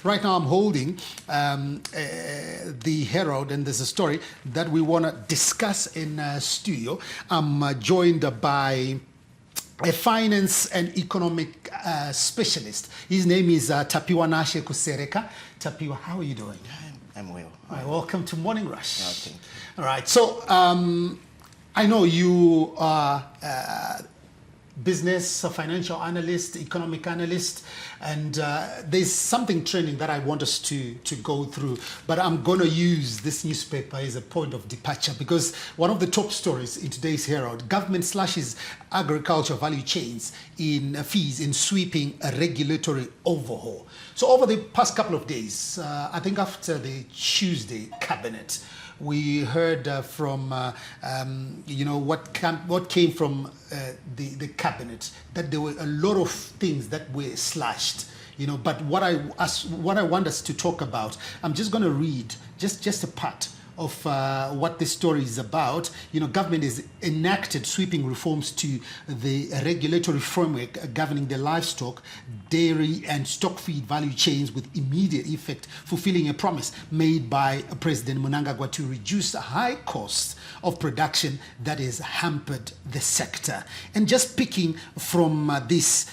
Right now I'm holding the Herald, and there's a story that we want to discuss in studio. I'm joined by a finance and economic specialist. His name is Tapiwanashe Kusereka. Tapiwa, how are you doing? I'm well. Welcome to Morning Rush. Oh, thank you. All right, so I know you are business, a financial analyst, economic analyst, and there's something trending that I want us to go through, but I'm going to use this newspaper as a point of departure because one of the top stories in today's Herald, government slashes agriculture value chains in fees in sweeping a regulatory overhaul. So over the past couple of days, I think after the Tuesday cabinet, we heard from what came from the cabinet, that there were a lot of things that were slashed. But what I want us to talk about, I'm just going to read just a part of what this story is about. Government has enacted sweeping reforms to the regulatory framework governing the livestock, dairy and stock feed value chains with immediate effect, fulfilling a promise made by President Mnangagwa to reduce the high costs of production that has hampered the sector. And just picking from this,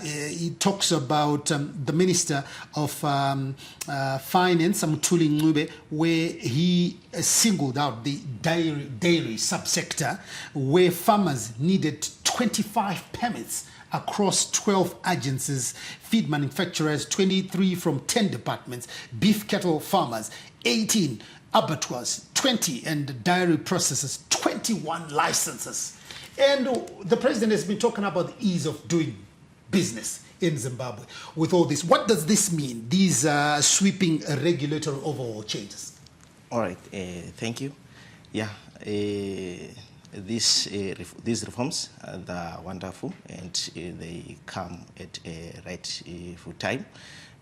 he talks about the Minister of Finance, Mthuli Ncube, where he singled out the dairy subsector, where farmers needed 25 permits across 12 agencies, feed manufacturers 23 from 10 departments, beef cattle farmers 18, abattoirs 20, and dairy processors 21 licenses. And the president has been talking about the ease of doing business in Zimbabwe. With all this, what does this mean, these sweeping regulatory overhaul changes? All right, thank you. Yeah, these reforms are wonderful, and they come at a rightful time,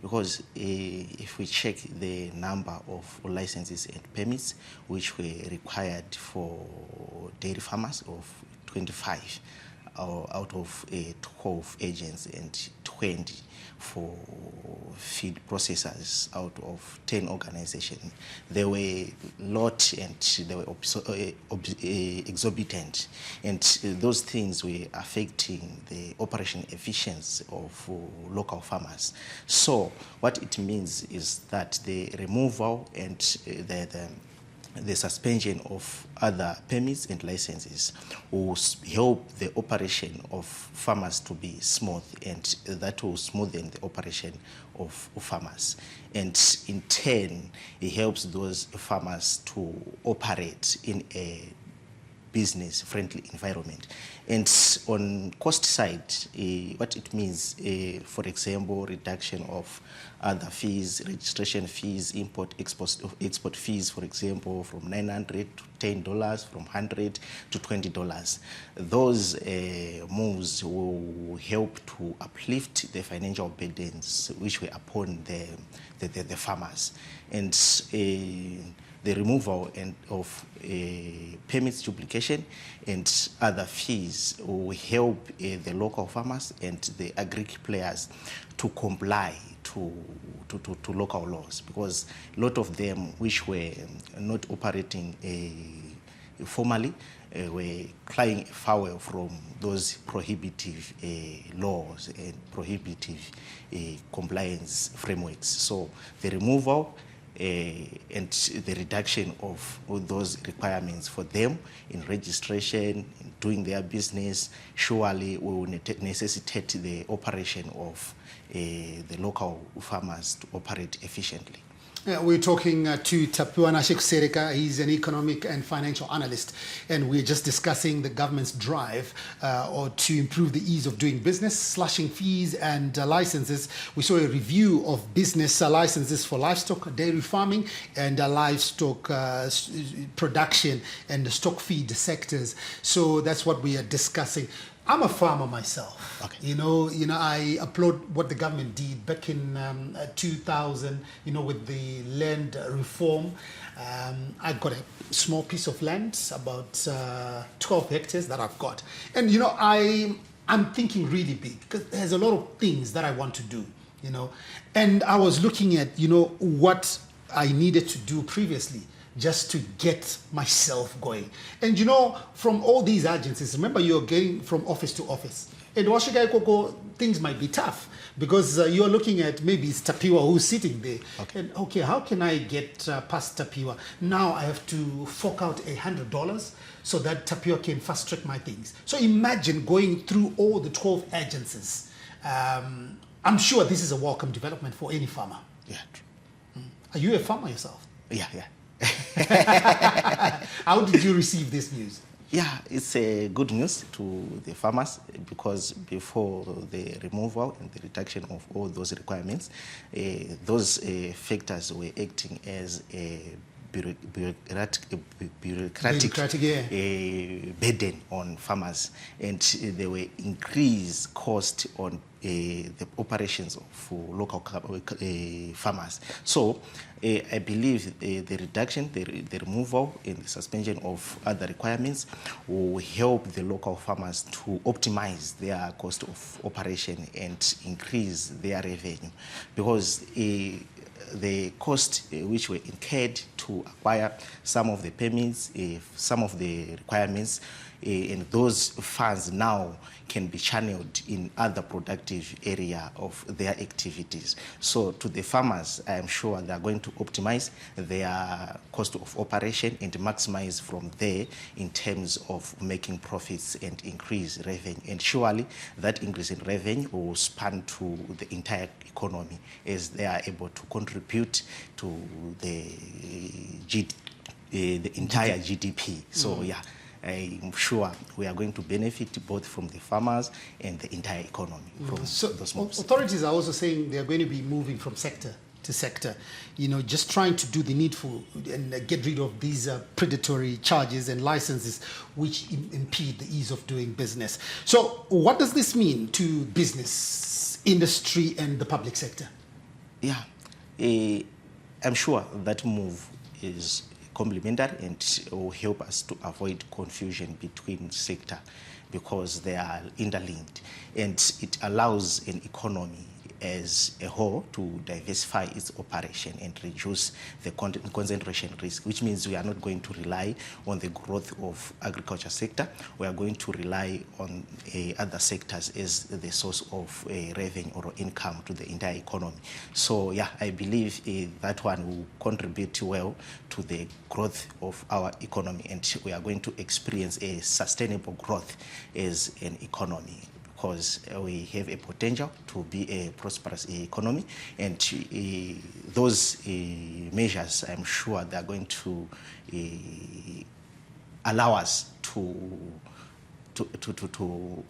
because if we check the number of licenses and permits which were required for dairy farmers of 25 out of 12 agents and 20 for feed processors out of 10 organizations. They were a lot, and they were exorbitant, and those things were affecting the operation efficiency of local farmers. So what it means is that the removal and the suspension of other permits and licenses will help the operation of farmers to be smooth, and that will smoothen the operation of farmers. And in turn, it helps those farmers to operate in a business-friendly environment. And on cost side, what it means, for example, reduction of other fees, registration fees, export fees, for example, from $900 to $10, from $100 to $20. Those moves will help to uplift the financial burdens which were upon the farmers. And the removal of permits duplication and other fees will help the local farmers and the agri players to comply to local laws, because a lot of them which were not operating formally were flying foul from those prohibitive laws and prohibitive compliance frameworks. So the removal and the reduction of all those requirements for them in registration, in doing their business, surely will necessitate the operation of the local farmers to operate efficiently. We're talking to Tapiwanashe Kusereka. He's an economic and financial analyst, and we're just discussing the government's drive to improve the ease of doing business, slashing fees and licenses. We saw a review of business licenses for livestock, dairy farming, and livestock production and the stock feed sectors. So that's what we are discussing. I'm a farmer myself. Okay. I applaud what the government did back in 2000, with the land reform. I got a small piece of land, about 12 hectares that I've got. And, I'm thinking really big, because there's a lot of things that I want to do. And I was looking at, what I needed to do previously just to get myself going. And from all these agencies, remember you're getting from office to office. And Washigai Koko, things might be tough because you're looking at maybe it's Tapiwa who's sitting there. Okay. And how can I get past Tapiwa? Now I have to fork out $100 so that Tapiwa can fast track my things. So imagine going through all the 12 agencies. I'm sure this is a welcome development for any farmer. Yeah, true. Are you a farmer yourself? Yeah. How did you receive this news? Yeah, it's good news to the farmers because before the removal and the reduction of all those requirements, those factors were acting as a bureaucratic burden on farmers, and they were increased cost on the operations of local farmers. So I believe the reduction, the removal and the suspension of other requirements will help the local farmers to optimize their cost of operation and increase their revenue, because the cost which were incurred to acquire some of the permits, some of the requirements, and those funds now can be channeled in other productive area of their activities. So to the farmers, I am sure they are going to optimize their cost of operation and maximize from there in terms of making profits and increase revenue. And surely that increase in revenue will span to the entire economy as they are able to contribute to the entire GDP. So yeah, I'm sure we are going to benefit both from the farmers and the entire economy from those moves. Authorities are also saying they are going to be moving from sector to sector, just trying to do the needful and get rid of these predatory charges and licenses which impede the ease of doing business. So what does this mean to business, industry and the public sector? Yeah, I'm sure that move is complementary and will help us to avoid confusion between sector because they are interlinked, and it allows an economy as a whole to diversify its operation and reduce the concentration risk, which means we are not going to rely on the growth of agriculture sector. We are going to rely on other sectors as the source of revenue or income to the entire economy. So yeah, I believe that one will contribute well to the growth of our economy, and we are going to experience a sustainable growth as an economy, because we have a potential to be a prosperous economy, and those measures, I'm sure they're going to allow us to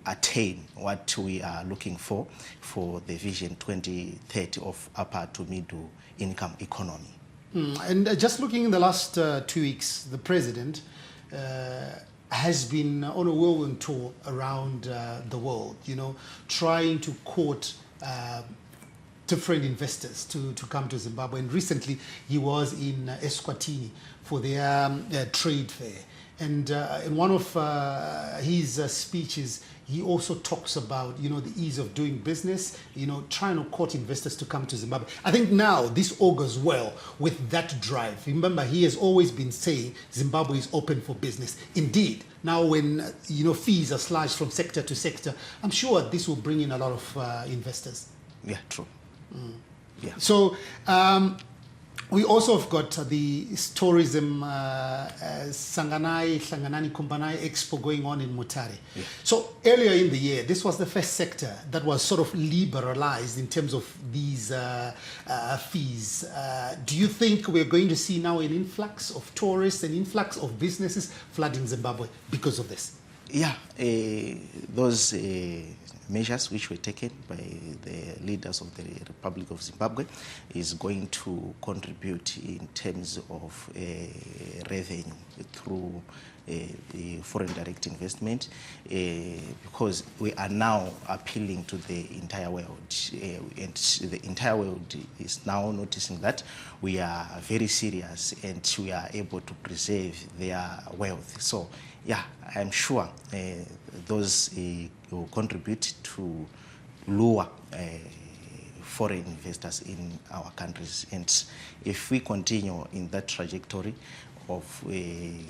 attain what we are looking for the Vision 2030 of upper to middle income economy. And just looking in the last 2 weeks, the president has been on a whirlwind tour around the world, trying to court different investors to come to Zimbabwe. And recently he was in Eswatini for their trade fair. And in one of his speeches, he also talks about, the ease of doing business, trying to court investors to come to Zimbabwe. I think now this augurs well with that drive. Remember, he has always been saying Zimbabwe is open for business. Indeed, now when, fees are slashed from sector to sector, I'm sure this will bring in a lot of investors. Yeah, true. Yeah. So, we also have got the tourism Hlanganani Kumbanai Expo going on in Mutare. Yeah. So earlier in the year, this was the first sector that was sort of liberalized in terms of these fees. Do you think we're going to see now an influx of tourists, an influx of businesses flooding Zimbabwe because of this? Yeah, those measures which were taken by the leaders of the Republic of Zimbabwe is going to contribute in terms of revenue through foreign direct investment, because we are now appealing to the entire world, and the entire world is now noticing that we are very serious and we are able to preserve their wealth. So yeah, I'm sure those will contribute to lower foreign investors in our countries. And if we continue in that trajectory of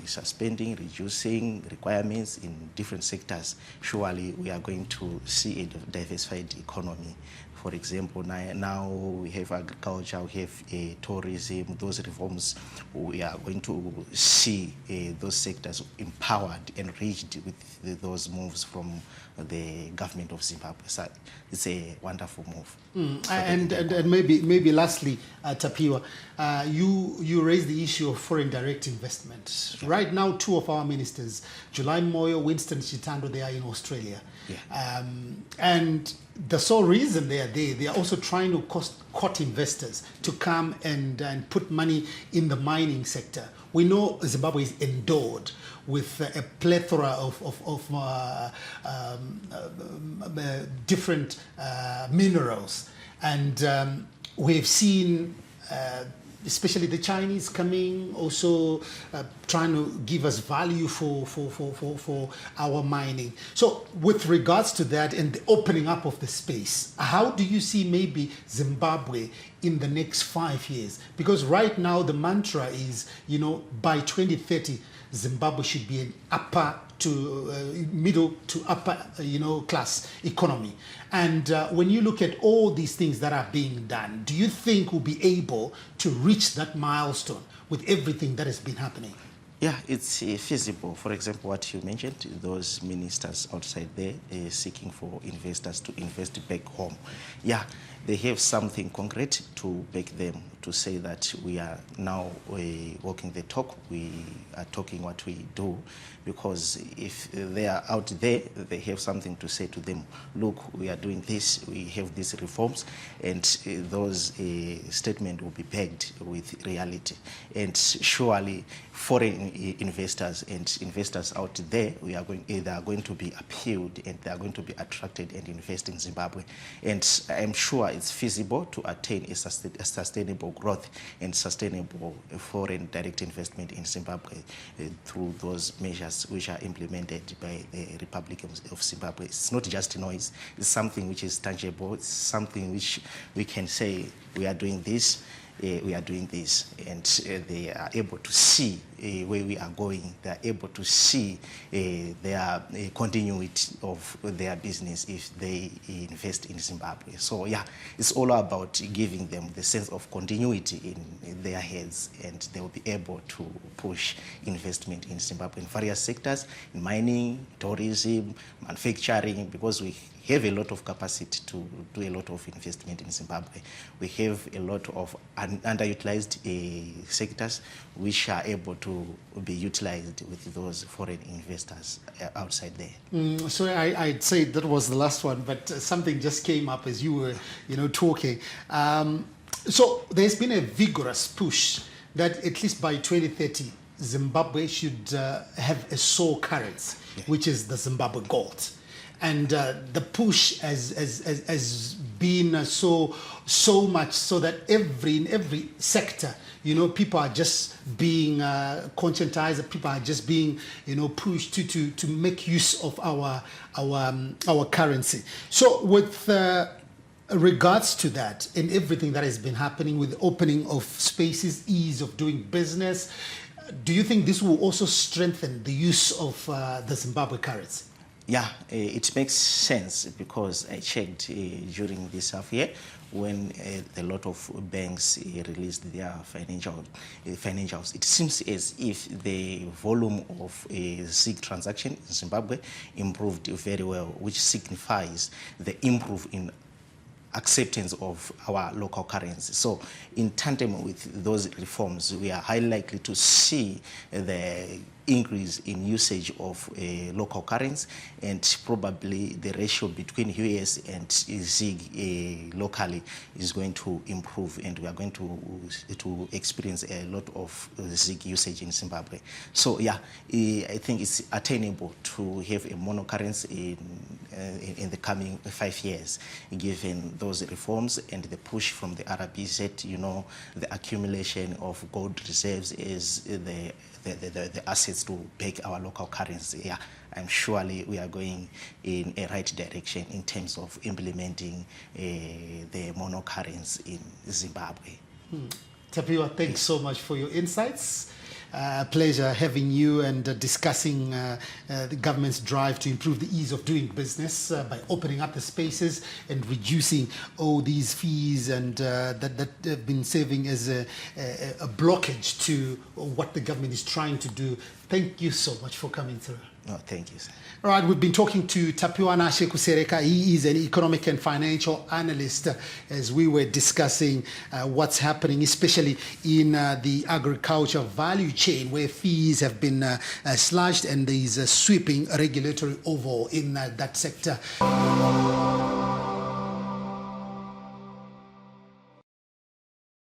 suspending, reducing requirements in different sectors, surely we are going to see a diversified economy. For example, now we have agriculture, we have tourism, those reforms, we are going to see those sectors empowered, enriched with those moves from the government of Zimbabwe. So it's a wonderful move. And maybe lastly, Tapiwa, you raised the issue of foreign direct investment. Yeah. Right now, two of our ministers, July Moyo, Winston Chitando, they are in Australia. Yeah. And the sole reason they are there, they are also trying to court investors to come and put money in the mining sector. We know Zimbabwe is endowed with a plethora of different minerals, and we've seen especially the Chinese coming, also trying to give us value for our mining. So with regards to that and the opening up of the space, how do you see maybe Zimbabwe in the next 5 years? Because right now the mantra is, by 2030, Zimbabwe should be an upper to middle to upper, class economy. And when you look at all these things that are being done, do you think we'll be able to reach that milestone with everything that has been happening? Yeah, it's feasible. For example, what you mentioned, those ministers outside there seeking for investors to invest back home. Yeah, they have something concrete to back them, to say that we are now walking the talk, we are talking what we do, because if they are out there, they have something to say to them. Look, we are doing this, we have these reforms, and those statements will be backed with reality. And surely foreign investors and investors out there, they are going to be appealed and they are going to be attracted and invest in Zimbabwe. And I'm sure it's feasible to attain a sustainable growth and sustainable foreign direct investment in Zimbabwe through those measures which are implemented by the Republic of Zimbabwe. It's not just noise, it's something which is tangible, it's something which we can say we are doing this, we are doing this, and they are able to see where we are going. They are able to see their continuity of their business if they invest in Zimbabwe. So yeah, it's all about giving them the sense of continuity in their heads, and they will be able to push investment in Zimbabwe in various sectors, in mining, tourism, manufacturing, because we have a lot of capacity to do a lot of investment in Zimbabwe. We have a lot of underutilized sectors which are able to be utilized with those foreign investors outside there. So I'd say that was the last one, but something just came up as you were, talking. So there's been a vigorous push that at least by 2030, Zimbabwe should have a sole currency, which is the Zimbabwe gold. And the push has been so much so that in every sector, people are just being conscientized. People are just being, pushed to make use of our currency. So with regards to that and everything that has been happening with the opening of spaces, ease of doing business, do you think this will also strengthen the use of the Zimbabwe currency? Yeah, it makes sense, because I checked during this half year when a lot of banks released their financials. It seems as if the volume of SIG transaction in Zimbabwe improved very well, which signifies the improvement in acceptance of our local currency. So in tandem with those reforms, we are highly likely to see the increase in usage of local currency, and probably the ratio between US and ZiG locally is going to improve, and we are going to experience a lot of ZiG usage in Zimbabwe. So yeah, I think it's attainable to have a mono currency in the coming 5 years, given those reforms and the push from the RBZ, the accumulation of gold reserves is the asset assets to back our local currency, yeah, I'm surely we are going in a right direction in terms of implementing the monocurrency in Zimbabwe. Tapiwa, thanks so much for your insights. Pleasure having you and discussing the government's drive to improve the ease of doing business by opening up the spaces and reducing all these fees and that have been serving as a blockage to what the government is trying to do. Thank you so much for coming through. No, thank you, sir. All right, we've been talking to Tapiwanashe Kusereka. He is an economic and financial analyst as we were discussing what's happening, especially in the agriculture value chain where fees have been slashed and there is a sweeping regulatory overhaul in that sector.